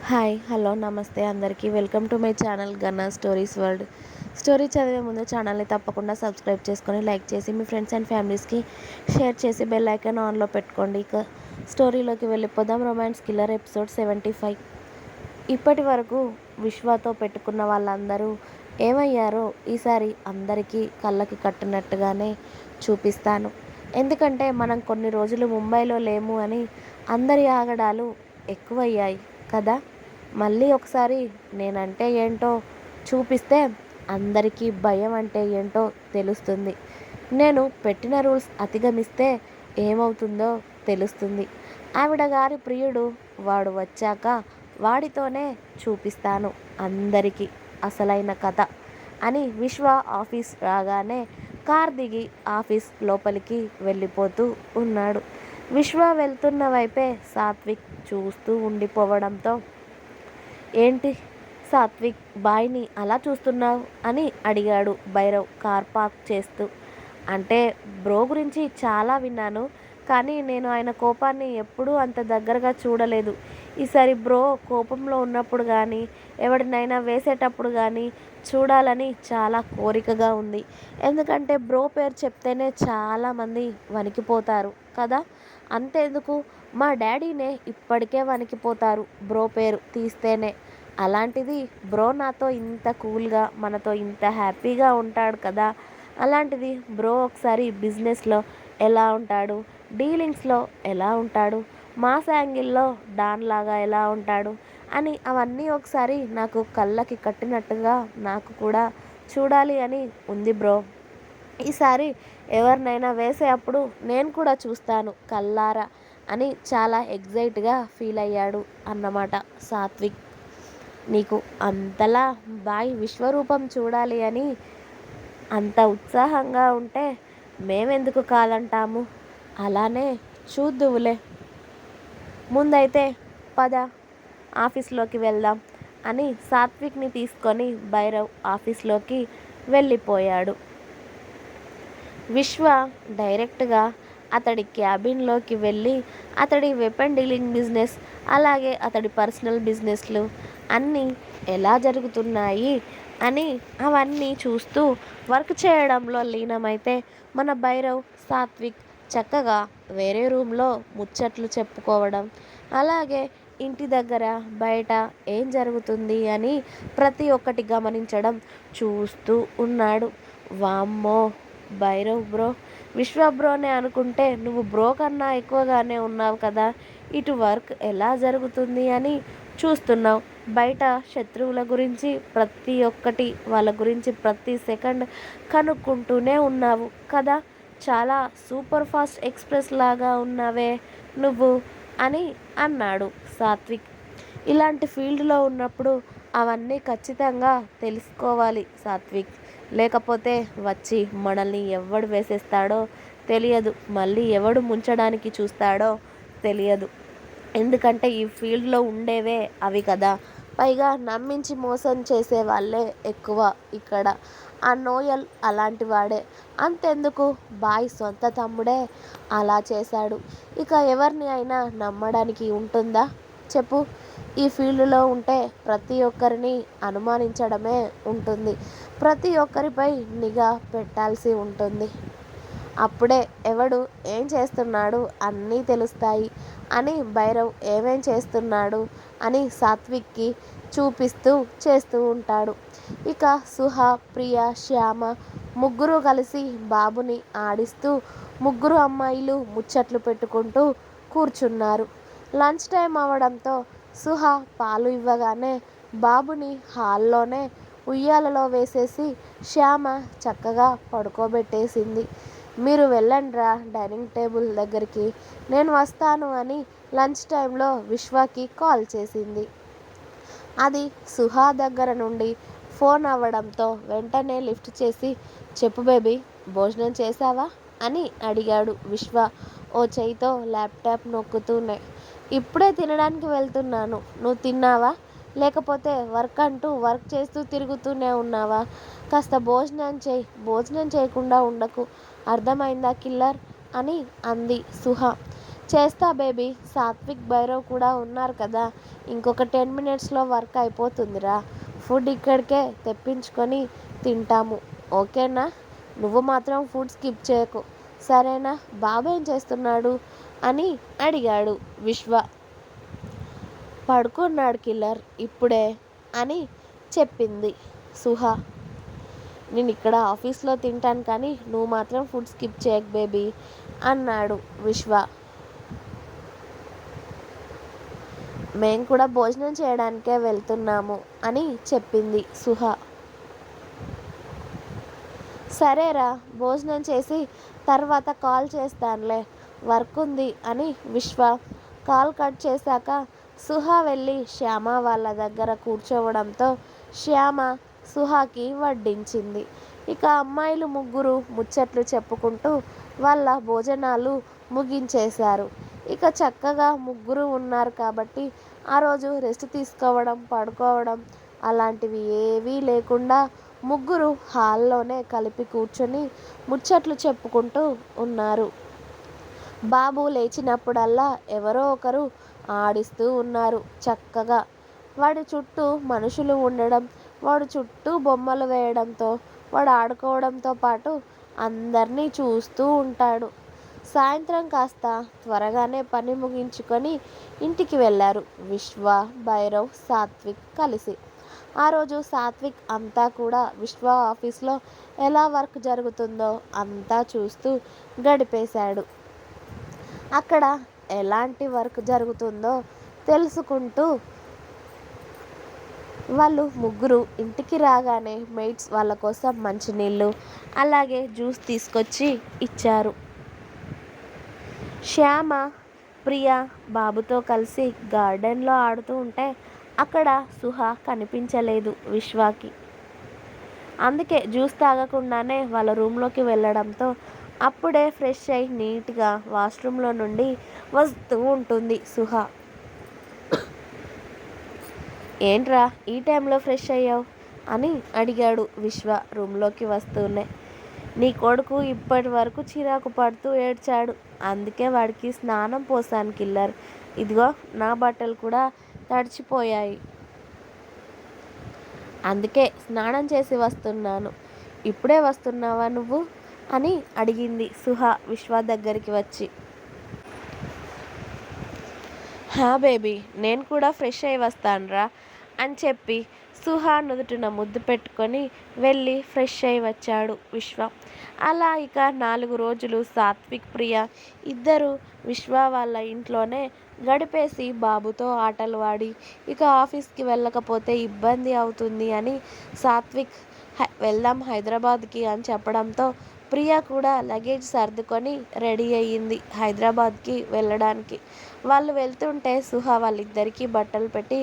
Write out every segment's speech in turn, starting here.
Hi hello నమస్తే అందరికీ welcome to my channel గన్నా స్టోరీస్ వరల్డ్. స్టోరీ చదివే ముందు ఛానల్ని తప్పకుండా సబ్స్క్రైబ్ చేసుకొని లైక్ చేసి మీ ఫ్రెండ్స్ అండ్ ఫ్యామిలీస్కి షేర్ చేసి బెల్ ఐకాన్ ఆన్లో పెట్టుకోండి. ఇక స్టోరీలోకి వెళ్ళిపోదాం. Romance killer episode 75. ఇప్పటి వరకు విశ్వాతో పెట్టుకున్న వాళ్ళందరూ ఏమయ్యారో ఈసారి అందరికీ కళ్ళకి కట్టినట్టుగానే చూపిస్తాను. ఎందుకంటే మనం కొన్ని రోజులు ముంబైలో లేము అని అందరి ఆగడాలు ఎక్కువయ్యాయి కదా. మళ్ళీ ఒకసారి నేనంటే ఏంటో చూపిస్తే అందరికీ భయం అంటే ఏంటో తెలుస్తుంది. నేను పెట్టిన రూల్స్ అతిగమిస్తే ఏమవుతుందో తెలుస్తుంది. ఆవిడ గారి ప్రియుడు వాడు వచ్చాక వాడితోనే చూపిస్తాను అందరికీ అసలైన కథ అని విశ్వ ఆఫీస్ రాగానే కార్ దిగి ఆఫీస్ లోపలికి వెళ్ళిపోతూ ఉన్నాడు. విశ్వ వెళ్తున్న వైపే సాత్విక్ చూస్తూ ఉండిపోవడంతో, ఏంటి సాత్విక్ బాయ్ని అలా చూస్తున్నావు అని అడిగాడు భైరవ్ కార్ పార్క్ చేస్తూ. అంటే బ్రో గురించి చాలా విన్నాను, కానీ నేను ఆయన కోపాన్ని ఎప్పుడూ అంత దగ్గరగా చూడలేదు. ఈసారి బ్రో కోపంలో ఉన్నప్పుడు కానీ ఎవరినైనా వేసేటప్పుడు కానీ చూడాలని చాలా కోరికగా ఉంది. ఎందుకంటే బ్రో పేరు చెప్తేనే చాలామంది వణికిపోతారు కదా. అంతేందుకు, మా డాడీనే ఇప్పటికే వణికిపోతారు బ్రో పేరు తీస్తేనే. అలాంటిది బ్రో నాతో ఇంత కూల్గా మనతో ఇంత హ్యాపీగా ఉంటాడు కదా. అలాంటిది బ్రో ఒకసారి బిజినెస్లో ఎలా ఉంటాడు, డీలింగ్స్లో ఎలా ఉంటాడు, మాస్ యాంగిల్లో డాన్ లాగా ఎలా ఉంటాడు అని అవన్నీ ఒకసారి నాకు కళ్ళకి కట్టినట్టుగా నాకు కూడా చూడాలి అని ఉంది బ్రో. ఈసారి ఎవరినైనా వేసే అప్పుడు నేను కూడా చూస్తాను కల్లారా అని చాలా ఎగ్జైట్గా ఫీల్ అయ్యాడు అన్నమాట సాత్విక్. నీకు అంతలా బాయ్ విశ్వరూపం చూడాలి అని అంత ఉత్సాహంగా ఉంటే మేమెందుకు కాదంటాము, అలానే చూద్దువులే. ముందైతే పద ఆఫీస్లోకి వెళ్దాం అని సాత్విక్ని తీసుకొని భైరవ్ ఆఫీస్లోకి వెళ్ళిపోయాడు. విశ్వ డైరెక్ట్గా అతడి క్యాబిన్లోకి వెళ్ళి అతడి వెపన్ డీలింగ్ బిజినెస్, అలాగే అతడి పర్సనల్ బిజినెస్లు అన్నీ ఎలా జరుగుతున్నాయి అని అవన్నీ చూస్తూ వర్క్ చేయడంలో లీనమైతే, మన భైరవ్ సాత్విక్ చక్కగా వేరే రూమ్లో ముచ్చట్లు చెప్పుకోవడం, అలాగే ఇంటి దగ్గర బయట ఏం జరుగుతుంది అని ప్రతి ఒక్కటి గమనించడం చూస్తూ ఉన్నాడు. వామ్మో భైరవ్ బ్రో, విశ్వ బ్రోనే అనుకుంటే నువ్వు బ్రో కన్నా ఎక్కువగానే ఉన్నావు కదా. ఇటు వర్క్ ఎలా జరుగుతుంది అని చూస్తున్నావు, బయట శత్రువుల గురించి ప్రతి ఒక్కటి వాళ్ళ గురించి ప్రతి సెకండ్ కనుక్కుంటూనే ఉన్నావు కదా. చాలా సూపర్ ఫాస్ట్ ఎక్స్ప్రెస్ లాగా ఉన్నావే నువ్వు అని అన్నాడు సాత్విక్. ఇలాంటి ఫీల్డ్లో ఉన్నప్పుడు అవన్నీ ఖచ్చితంగా తెలుసుకోవాలి సాత్విక్, లేకపోతే వచ్చి మనల్ని ఎవడు వేసేస్తాడో తెలియదు, మళ్ళీ ఎవడు ముంచడానికి చూస్తాడో తెలియదు. ఎందుకంటే ఈ ఫీల్డ్లో ఉండేవే అవి కదా. పైగా నమ్మించి మోసం చేసే వాళ్ళే ఎక్కువ ఇక్కడ. ఆ నోయల్ అలాంటి వాడే. అంతెందుకు, బాయ్ సొంత తమ్ముడే అలా చేశాడు. ఇక ఎవరిని అయినా నమ్మడానికి ఉంటుందా చెప్పు. ఈ ఫీల్డ్లో ఉంటే ప్రతి ఒక్కరిని అనుమానించడమే ఉంటుంది, ప్రతి ఒక్కరిపై నిఘా పెట్టాల్సి ఉంటుంది. అప్పుడే ఎవడు ఏం చేస్తున్నాడు అన్నీ తెలుస్తాయి అని భైరవ్ ఏమేం చేస్తున్నాడు అని సాత్విక్కి చూపిస్తూ చేస్తూ ఉంటాడు. ఇక సుహ, ప్రియ, శ్యామ ముగ్గురు కలిసి బాబుని ఆడిస్తూ ముగ్గురు అమ్మాయిలు ముచ్చట్లు పెట్టుకుంటూ కూర్చున్నారు. లంచ్ టైం అవడంతో సుహ పాలు ఇవ్వగానే బాబుని హాల్లోనే ఉయ్యాలలో వేసేసి శ్యామ చక్కగా పడుకోబెట్టేసింది. మీరు వెళ్ళండ్రా డైనింగ్ టేబుల్ దగ్గరికి, నేను వస్తాను అని లంచ్ టైంలో విశ్వకి కాల్ చేసింది. అది సుహా దగ్గర నుండి ఫోన్ అవ్వడంతో వెంటనే లిఫ్ట్ చేసి, చెప్పు బేబీ భోజనం చేశావా అని అడిగాడు విశ్వ ఓ చేయితో ల్యాప్టాప్ నొక్కుతూనే. ఇప్పుడే తినడానికి వెళ్తున్నాను, నువ్వు తిన్నావా, లేకపోతే వర్క్ అంటూ వర్క్ చేస్తూ తిరుగుతూనే ఉన్నావా. కాస్త భోజనం చేయి, భోజనం చేయకుండా ఉండకు, అర్థమైందా కిల్లర్ అని అంది సుహ. చేస్తా బేబీ, సాత్విక్ భైరవ్ కూడా ఉన్నారు కదా, ఇంకొక 10 మినిట్స్లో వర్క్ అయిపోతుందిరా. ఫుడ్ ఇక్కడికే తెప్పించుకొని తింటాము, ఓకేనా? నువ్వు మాత్రం ఫుడ్ స్కిప్ చేయకు, సరేనా? బాబు ఏం చేస్తున్నాడు అని అడిగాడు విశ్వ. పడుకున్నాడు కిల్లర్ ఇప్పుడే అని చెప్పింది సుహా. నేను ఇక్కడ ఆఫీస్లో తింటాను కానీ నువ్వు మాత్రం ఫుడ్ స్కిప్ చేయకు బేబీ అన్నాడు విశ్వ. మేము కూడా భోజనం చేయడానికే వెళ్తున్నాము అని చెప్పింది సుహా. సరేరా, భోజనం చేసి తర్వాత కాల్ చేస్తానులే, వర్క్ ఉంది అని విశ్వ కాల్ కట్ చేశాక సుహా వెళ్ళి శ్యామ వాళ్ళ దగ్గర కూర్చోవడంతో శ్యామ సుహాకి వడ్డించింది. ఇక అమ్మాయిలు ముగ్గురు ముచ్చట్లు చెప్పుకుంటూ వాళ్ళ భోజనాలు ముగించేశారు. ఇక చక్కగా ముగ్గురు ఉన్నారు కాబట్టి ఆ రోజు రెస్ట్ తీసుకోవడం, పడుకోవడం అలాంటివి ఏవీ లేకుండా ముగ్గురు హాల్లోనే కలిపి కూర్చొని ముచ్చట్లు చెప్పుకుంటూ ఉన్నారు. బాబు లేచినప్పుడల్లా ఎవరో ఒకరు ఆడిస్తూ ఉన్నారు చక్కగా. వాడి చుట్టూ మనుషులు ఉండడం, వాడు చుట్టూ బొమ్మలు వేయడంతో వాడు ఆడుకోవడంతో పాటు అందరినీ చూస్తూ ఉంటాడు. సాయంత్రం కాస్త త్వరగానే పని ముగించుకొని ఇంటికి వెళ్ళారు విశ్వ, భైరవ్, సాత్విక్ కలిసి. ఆ రోజు సాత్విక్ అంతా కూడా విశ్వ ఆఫీస్లో ఎలా వర్క్ జరుగుతుందో అంతా చూస్తూ గడిపేశాడు. అక్కడ ఎలాంటి వర్క్ జరుగుతుందో తెలుసుకుంటూ వాళ్ళు ముగ్గురు ఇంటికి రాగానే మెయిట్స్ వాళ్ళ కోసం మంచినీళ్ళు అలాగే జ్యూస్ తీసుకొచ్చి ఇచ్చారు. శ్యామ, ప్రియా బాబుతో కలిసి గార్డెన్లో ఆడుతూ ఉంటే అక్కడ సుహా కనిపించలేదు విశ్వాకి. అందుకే జ్యూస్ తాగకుండానే వాళ్ళ రూమ్లోకి వెళ్ళడంతో అప్పుడే ఫ్రెష్ అయి నీట్గా వాష్రూమ్లో నుండి వస్తూ ఉంటుంది సుహా. ఏంట్రా ఈ టైంలో ఫ్రెష్ అయ్యావు అని అడిగాడు విశ్వ రూమ్లోకి వస్తూనే. నీ కొడుకు ఇప్పటి వరకు చిరాకు పడుతూ ఏడ్చాడు, అందుకే వాడికి స్నానం పోసాను కిల్లర్. ఇదిగో నా బట్టలు కూడా తడిచిపోయాయి, అందుకే స్నానం చేసి వస్తున్నాను. ఇప్పుడే వస్తున్నావా నువ్వు అని అడిగింది సుహా విశ్వ దగ్గరికి వచ్చి. హా బేబీ, నేను కూడా ఫ్రెష్ అయి వస్తానురా అని చెప్పి సుహా నుదుటిన ముద్దు పెట్టుకొని వెళ్ళి ఫ్రెష్ అయి వచ్చాడు విశ్వ. అలా ఇక 4 రోజులు సాత్విక్, ప్రియ ఇద్దరు విశ్వ వాళ్ళ ఇంట్లోనే గడిపేసి బాబుతో ఆటలు ఆడి ఇక ఆఫీస్కి వెళ్ళకపోతే ఇబ్బంది అవుతుంది అని సాత్విక్ వెళ్దాం హైదరాబాద్కి అని చెప్పడంతో ప్రియ కూడా లగేజ్ సర్దుకొని రెడీ అయ్యింది హైదరాబాద్కి వెళ్ళడానికి. వాళ్ళు వెళ్తుంటే సుహా వాళ్ళిద్దరికీ బట్టలు పెట్టి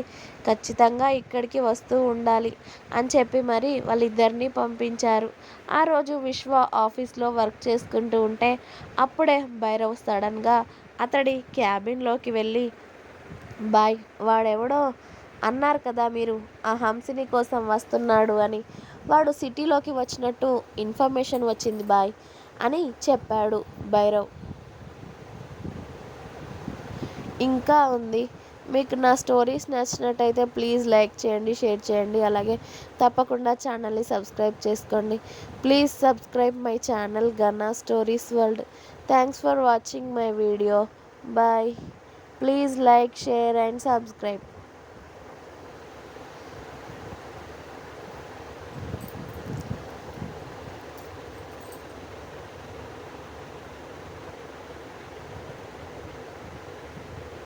ఖచ్చితంగా ఇక్కడికి వస్తూ ఉండాలి అని చెప్పి మరి వాళ్ళిద్దరినీ పంపించారు. ఆ రోజు విశ్వ ఆఫీస్లో వర్క్ చేసుకుంటూ ఉంటే అప్పుడే భైరవ్ సడన్గా అతడి క్యాబిన్లోకి వెళ్ళి, బాయ్, వాడెవడో అన్నారు కదా మీరు, ఆ హంసిని కోసం వస్తున్నాడు అని, వాడు సిటీలోకి వచ్చినట్టు ఇన్ఫర్మేషన్ వచ్చింది బాయ్ అని చెప్పాడు భైరవ్. ఇంకా ఉంది. మీకు నా స్టోరీస్ నచ్చినట్టయితే ప్లీజ్ లైక్ చేయండి, షేర్ చేయండి, అలాగే తప్పకుండా ఛానల్ని సబ్స్క్రైబ్ చేసుకోండి. Please subscribe my channel Gana stories world. Thanks for watching my video. Bye. Please like, share and subscribe.